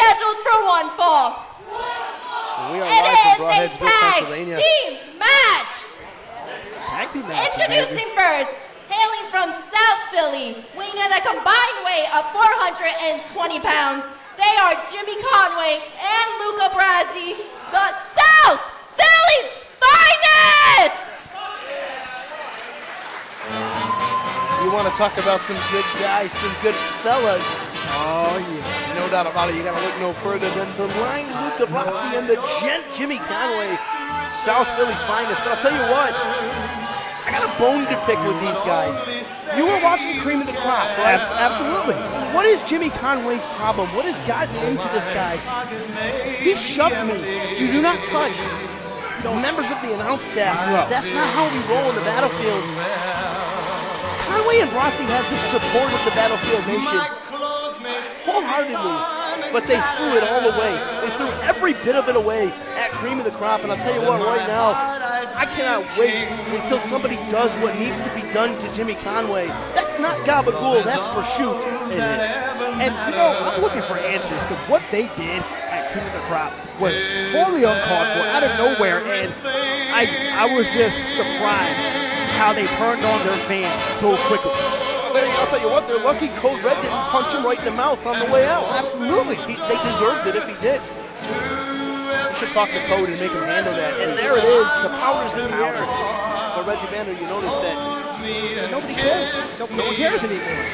scheduled for one fall. We are It live from is a Broadheadsville, tag Pennsylvania. team match. Tag team match. Introducing first, hailing from South Philly, weighing at a combined weight of 420 pounds, they are Jimmy Conway and Luca Brasi, the South Philly's finest! You want to talk about some good guys, some good fellas. Oh, yeah. No doubt about it. You got to look no further than the line Luca Brasi and the gent Jimmy Conway, South Philly's finest. But I'll tell you what, I got a bone to pick with these guys. You were watching Cream of the Crop, right? Absolutely. What is Jimmy Conway's problem? What has gotten into this guy? He shoved me. You do not touch members of the announce staff. That's not how we roll in the battlefield. Conway and Brasi have the support of the Battlefield Nation wholeheartedly, but they threw it all away. They threw every bit of it away at Cream of the Crop, and I'll tell you what, right now, I cannot wait until somebody does what needs to be done to Jimmy Conway. That's not gabagool, that's for shoot. It is. And, you know, I'm looking for answers because what they did at Cream of the Crop was totally uncalled for, out of nowhere, and I was just surprised how they turned on their fans so quickly. I'll tell you what, they're lucky Code Red didn't punch him right in the mouth on the way out. Absolutely. They deserved it if he did. We should talk to Code and make him handle that. And there it is, the power's in the air. But Reggie Banner, you notice that nobody cares. No one cares anymore.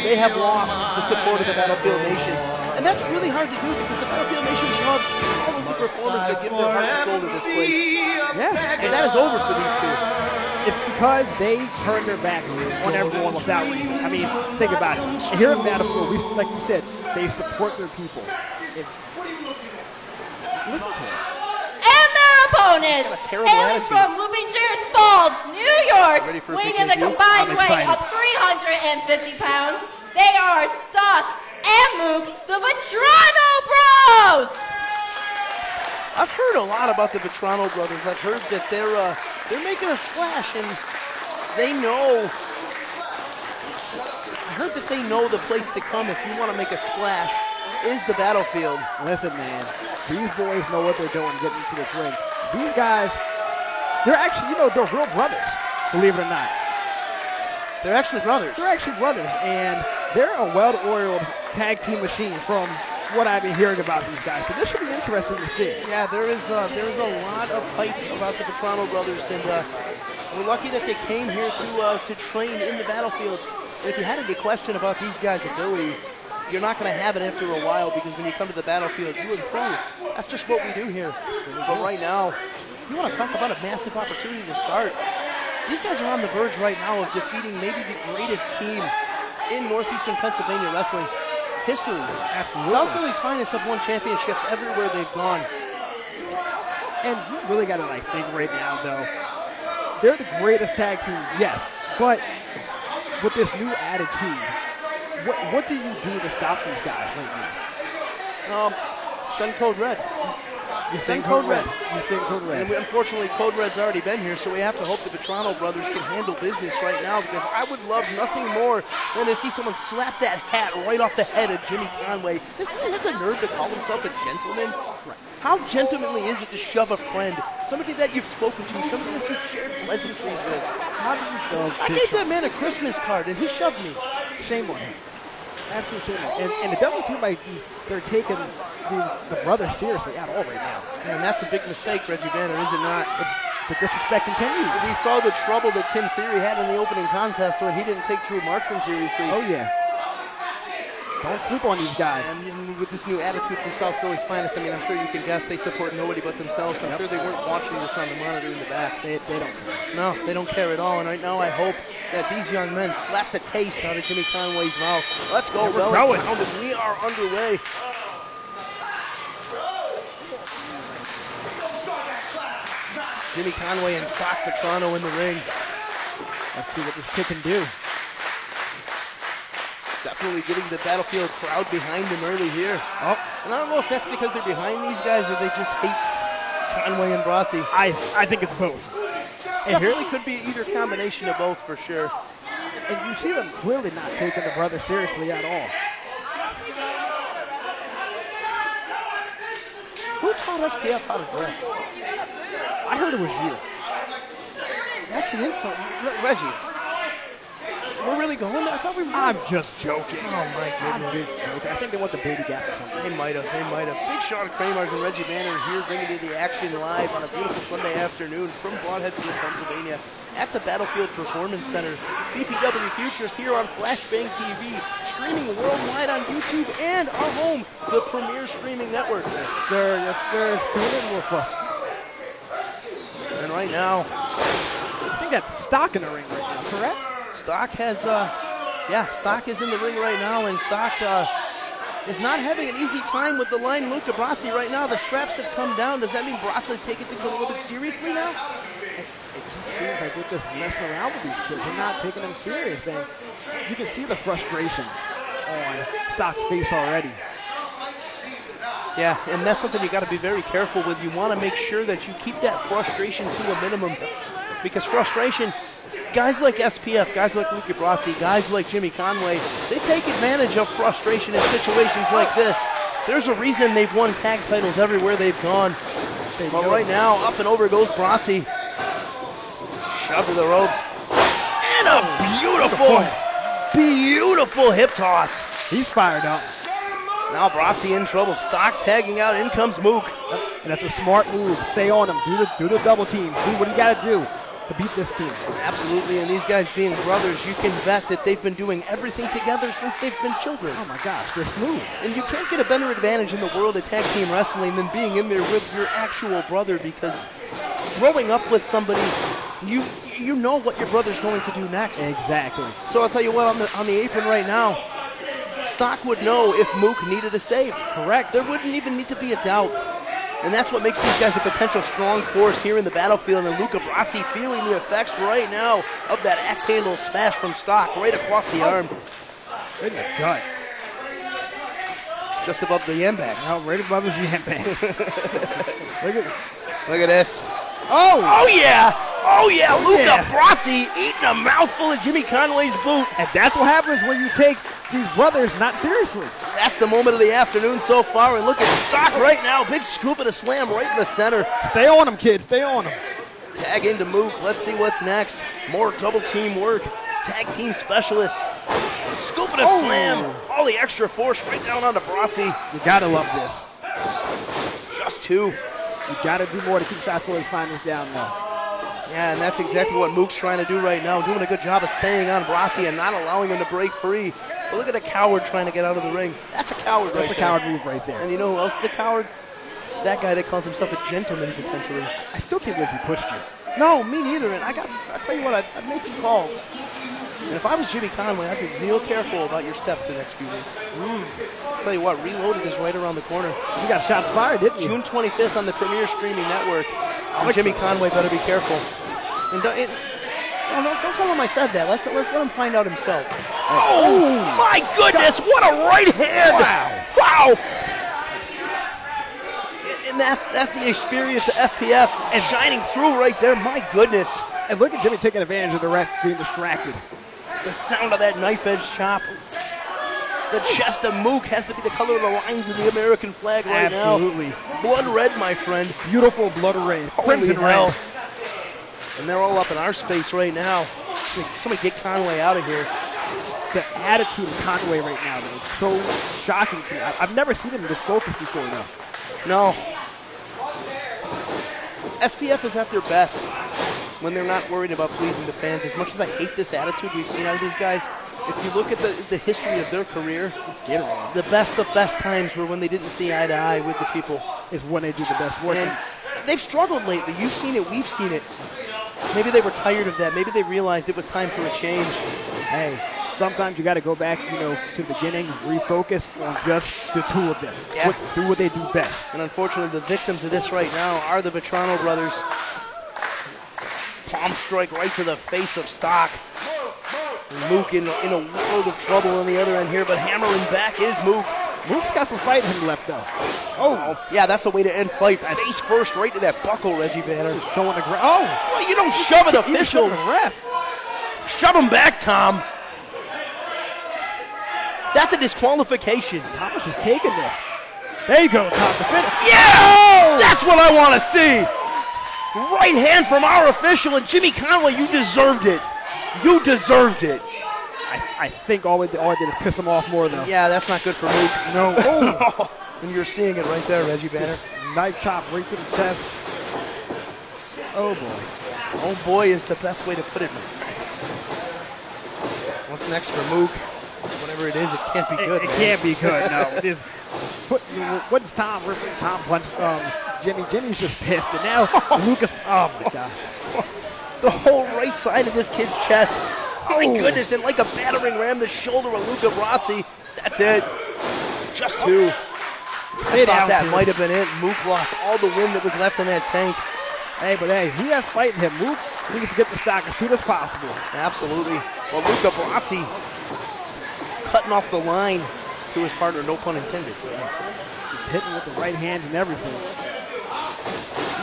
They have lost the support of the Battlefield Nation. And that's really hard to do because the Battlefield Nation loves all of the performers that give their heart and soul to this place. Yeah. And that is over for these two. It's because they turned their back on everyone without reason. I mean, think about it. And here at Battlefield, like you said, they support their people. Listen to it. And their opponents, hailing from Whooping Cheers Falls, New York, weighing in a combined weight of 350 pounds, they are Stock and Mook, the Vetrano Bros! I've heard a lot about the Vetrano brothers. I've heard that they're making a splash, and they know. I heard that they know the place to come if you want to make a splash is the battlefield. Listen, man, these boys know what they're doing getting into this ring. These guys, they're actually, they're real brothers, believe it or not. They're actually brothers. They're actually brothers, and they're a well-oiled tag team machine from what I've been hearing about these guys. So this should be interesting to see. Yeah, there is a lot of hype about the Vetrano brothers, and we're lucky that they came here to train in the battlefield. And if you had any question about these guys' ability, you're not going to have it after a while because when you come to the battlefield, you improve. That's just what we do here. But right now, you want to talk about a massive opportunity to start. These guys are on the verge right now of defeating maybe the greatest team in Northeastern Pennsylvania wrestling history. Absolutely. South Philly's finest have won championships everywhere they've gone. And you really got to think right now, though. They're the greatest tag team, yes. But with this new attitude, what do you do to stop these guys right now? Send Code Red. You send Code Red. You send Code Red. And unfortunately, Code Red's already been here, so we have to hope the Vetrano brothers can handle business right now because I would love nothing more than to see someone slap that hat right off the head of Jimmy Conway. This guy has the nerve to call himself a gentleman. Right. How gentlemanly is it to shove a friend, somebody that you've spoken to, somebody that you've shared pleasantries with? How do you shove? I gave that man a Christmas card, and he shoved me. Shame on him. Absolutely shame on him. And it doesn't seem like they're taking the brothers seriously at all right now. And that's a big mistake, Reggie Banner, is it not? The disrespect continues. We saw the trouble that Tim Theory had in the opening contest when he didn't take Drew Marksman seriously. Oh, yeah. Don't sleep on these guys. And with this new attitude from South Philly's finest, I mean, I'm sure you can guess they support nobody but themselves. I'm sure they weren't watching this on the monitor in the back. They don't care. No, they don't care at all. And right now I hope that these young men slap the taste out of Jimmy Conway's mouth. Let's go, Bell and Sounded. We are underway. Jimmy Conway and Stock Vetrano in the ring. Let's see what this kid can do. Definitely getting the Battlefield crowd behind him early here. Oh. And I don't know if that's because they're behind these guys or they just hate Conway and Brasi. I think it's both. It really could be either combination of both for sure. And you see them clearly not taking the brother seriously at all. Who taught SPF how to dress? I heard it was you. That's an insult. Reggie, we're really going there? I thought we were. I'm just joking. Oh, my I'm goodness. just joking. I think they want the baby gap or something. They might have. Big Sean Kramers and Reggie Banner here bringing you the action live on a beautiful Sunday afternoon from Broadheadfield, Pennsylvania at the Battlefield Performance Center. BPW Futures here on Flashbang TV, streaming worldwide on YouTube and our home, the premier streaming network. Yes, sir. Yes, sir. Tune in with us. And right now, I think that's Stock in the ring right now, correct? Stock has, Stock is in the ring right now, and Stock is not having an easy time with the line Luca Brazzi right now. The straps have come down. Does that mean Brazzi's taking things a little bit seriously now? It just seems like they're just messing around with these kids. They're not taking them serious, and you can see the frustration on Stock's face already. Yeah, and that's something you got to be very careful with. You want to make sure that you keep that frustration to a minimum, because frustration, guys like SPF, guys like Luca Brazzi, guys like Jimmy Conway, they take advantage of frustration in situations like this. There's a reason they've won tag titles everywhere they've gone. But right now, up and over goes Brazzi. Shove to the ropes. And a beautiful hip toss. He's fired up. Now Brazzi in trouble. Stock tagging out. In comes Mook. And that's a smart move. Stay on him. Do the double team. Do what you got to do to beat this team. Absolutely. And these guys being brothers, you can bet that they've been doing everything together since they've been children. Oh, my gosh. They're smooth. And you can't get a better advantage in the world of tag team wrestling than being in there with your actual brother, because growing up with somebody, you know what your brother's going to do next. Exactly. So I'll tell you what, on the apron right now, Stock would know if Mook needed a save. Correct. There wouldn't even need to be a doubt. And that's what makes these guys a potential strong force here in the battlefield. And Luca Brazzi feeling the effects right now of that axe handle smash from Stock right across the arm. In the gut. Just above the yam bags. No, right above his yam bags. Look at this. Oh yeah! Luca Brazzi eating a mouthful of Jimmy Conway's boot. And that's what happens when you take these brothers not seriously. That's the moment of the afternoon so far. And look at Stock right now. Big scoop and a slam right in the center. Stay on them, kids. Stay on them. Tag into Mook. Let's see what's next. More double team work. Tag team specialist. Scoop and a slam. All the extra force right down onto Brazzi. You got to love this. Just two. You got to do more to keep South Philly's finals down now. Yeah, and that's exactly what Mook's trying to do right now. Doing a good job of staying on Brazzi and not allowing him to break free. But look at the coward trying to get out of the ring. That's a coward right there. That's a coward move right there. And you know who else is a coward? That guy that calls himself a gentleman, potentially. I still can't believe he pushed you. No, me neither. And I tell you what, I've made some calls. And if I was Jimmy Conway, I'd be real careful about your steps the next few weeks. I'll tell you what, Reloaded is right around the corner. You got shots fired, didn't you? June 25th on the premier streaming network. And Jimmy Conway better be careful. And don't tell him I said that. Let's let him find out himself. Oh my goodness! What a right hand! Wow! And that's the experience of FPF and shining through right there. My goodness! And look at Jimmy taking advantage of the ref being distracted. The sound of that knife edge chop. The chest of Mook has to be the color of the lines of the American flag right now. Absolutely. Blood red, my friend. Beautiful blood red. Holy Crimson hell. red. And they're all up in our space right now. Somebody get Conway out of here. The attitude of Conway right now, though, it's so shocking to me. I've never seen him this focused before, though. No. SPF is at their best when they're not worried about pleasing the fans. As much as I hate this attitude we've seen out of these guys, if you look at the history of their career, the best of best times were when they didn't see eye to eye with the people. Is when they do the best work. And they've struggled lately. You've seen it. We've seen it. Maybe they were tired of that. Maybe they realized it was time for a change. Hey, sometimes you got to go back, to the beginning, refocus on just the two of them. Yeah. Do what they do best. And unfortunately, the victims of this right now are the Vetrano brothers. Palm strike right to the face of Stock. Mook in a world of trouble on the other end here, but hammering back is Mook. Mook's got some fight in him left, though. Oh, yeah, that's the way to end fight. Face first right to that buckle, Reggie Banner. Just showing the ground. Oh! Well, you don't shove an official. The ref. Shove him back, Tom. That's a disqualification. Thomas is taking this. There you go, top defender. Yeah! That's what I want to see. Right hand from our official, and Jimmy Conway, you deserved it. You deserved it. I think all I did is piss him off more, though. Yeah, that's not good for Mook. No. Oh. And you're seeing it right there, Reggie Banner. Knife chop right to the chest. Oh, boy. Oh, boy is the best way to put it, my friend. What's next for Mook? Whatever it is, it can't be good. It can't be good, no. It is. What's Tom ripping? Tom punched Jimmy. Jimmy's just pissed. And now Lucas, oh, my gosh. The whole right side of this kid's chest. Oh, my goodness, and like a battering ram, the shoulder of Luca Brasi. That's it. Just two. I thought that might have been it. Mook lost all the wind that was left in that tank. Hey, but hey, he has fighting him. Mook needs to get the stock as soon as possible. Absolutely. Well, Luca Brasi cutting off the line to his partner, no pun intended. He's hitting with the right hands and everything.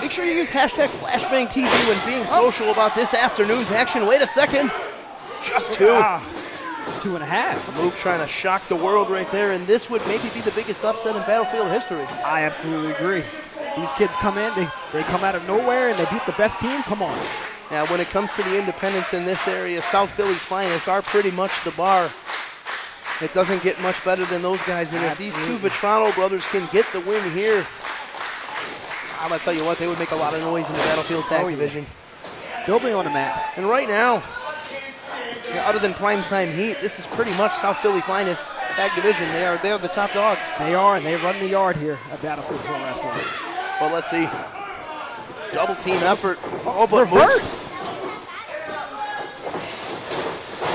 Make sure you use hashtag FlashbangTV when being social about this afternoon's action. Wait a second. Just two. 2.5. Mook trying to shock the world right there, and this would maybe be the biggest upset in Battlefield history. I absolutely agree. These kids come in, they come out of nowhere, and they beat the best team. Come on. Now, when it comes to the independents in this area, South Philly's finest are pretty much the bar. It doesn't get much better than those guys, and if these two Vetrano brothers can get the win here, I'm going to tell you what, they would make a lot of noise in the Battlefield Tag Division. They'll be on the map. And right now, other than primetime heat, this is pretty much South Philly finest tag division. They are the top dogs. They are, and they run the yard here at Battlefield Pro Wrestling. Well, let's see. Double team effort. Oh, but reverse.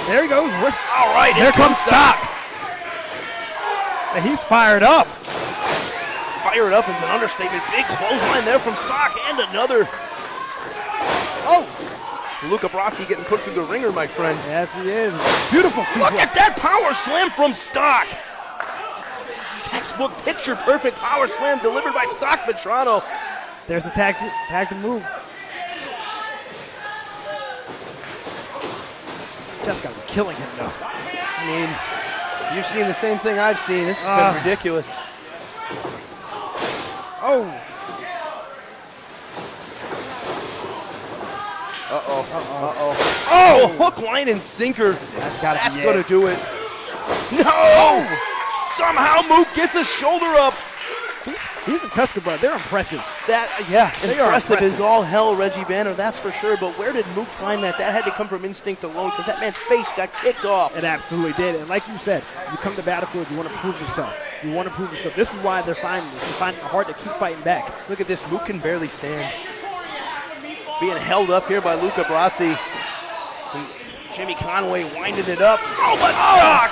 There he goes. All right, here comes Stock. And he's fired up. Fired up is an understatement. Big clothesline there from Stock, and another. Oh! Luca Brasi getting put through the ringer, my friend. Yes, he is. Beautiful. Look at that power slam from Stock. Textbook picture-perfect power slam delivered by Stock Vetrano. There's a tag to move. Just got to be killing him, though. I mean, you've seen the same thing I've seen. This has been ridiculous. Oh. Uh-oh. Uh-oh. Oh, hook, line, and sinker. That's going to do it. No! Somehow Mook gets a shoulder up. These Tuscan brothers, they're impressive. Impressive is all hell, Reggie Banner, that's for sure. But where did Mook find that? That had to come from instinct alone, because that man's face got kicked off. It absolutely did. And like you said, you come to Battlefield, you want to prove yourself. You want to prove yourself. This is why they're finding this. They're finding it hard to keep fighting back. Look at this. Mook can barely stand. Being held up here by Luca Brasi. And Jimmy Conway winding it up. Oh, but Stock!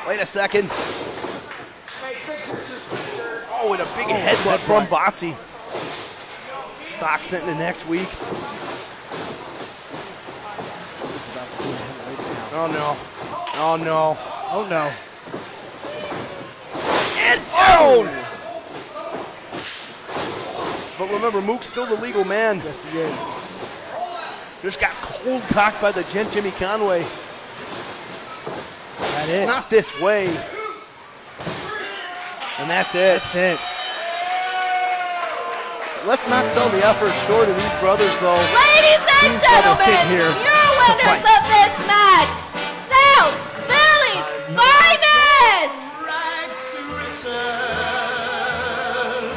Wait a second. Oh, and a big headbutt from Brasi. Stock sent to next week. Oh, no. Oh, no. Oh, no. And down! But remember, Mook's still the legal man. Yes, he is. Just got cold cocked by the gent Jimmy Conway. That's it. Not this way. And that's it. That's it. Let's not sell the effort short of these brothers, though. Ladies and gentlemen, your winners of this match, South Philly's finest!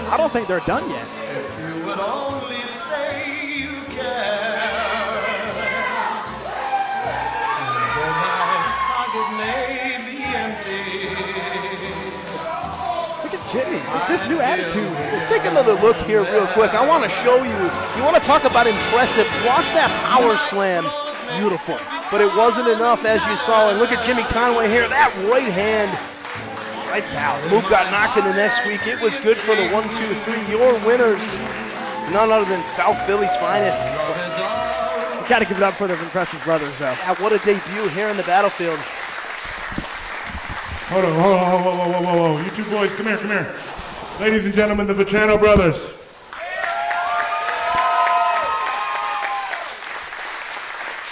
I don't think they're done yet. Jimmy, this new attitude. Let's take another look here real quick. I want to show you. You want to talk about impressive. Watch that power slam. Beautiful. But it wasn't enough, as you saw. And look at Jimmy Conway here. That right hand. Lights out. Mook got knocked in the next week. It was good for the 1, 2, 3. Your winners, none other than South Philly's finest. You got to give it up for the impressive brothers, though. Yeah, what a debut here in the Battlefield. Hold on, whoa. You two boys, come here. Ladies and gentlemen, the Vetrano brothers.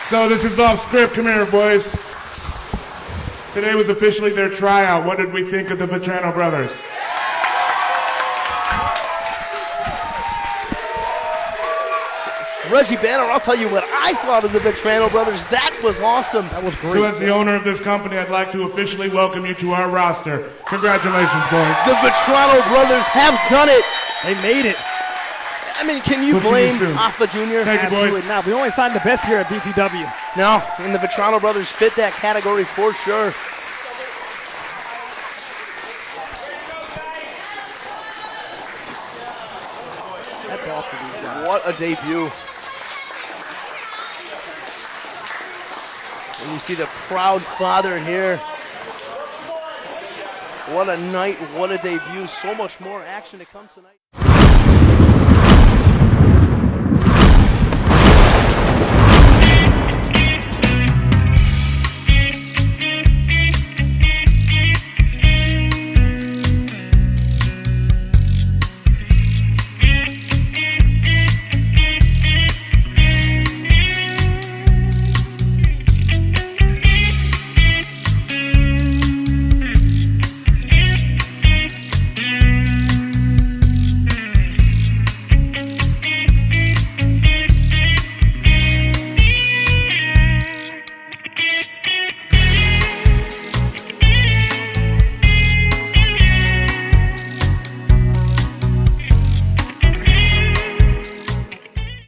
So this is off script. Come here, boys. Today was officially their tryout. What did we think of the Vetrano brothers? Reggie Banner, I'll tell you what I thought of the Vetrano brothers. That was awesome. That was great. So as the owner of this company, I'd like to officially welcome you to our roster. Congratulations, boys. The Vetrano brothers have done it. They made it. I mean, can you We'll see blame you soon. Alpha Jr.? Thank you, boys. Absolutely not. We only signed the best here at BPW. No, and the Vetrano brothers fit that category for sure. That's off to these guys. What a debut. And you see the proud father here. What a night, what a debut. So much more action to come tonight.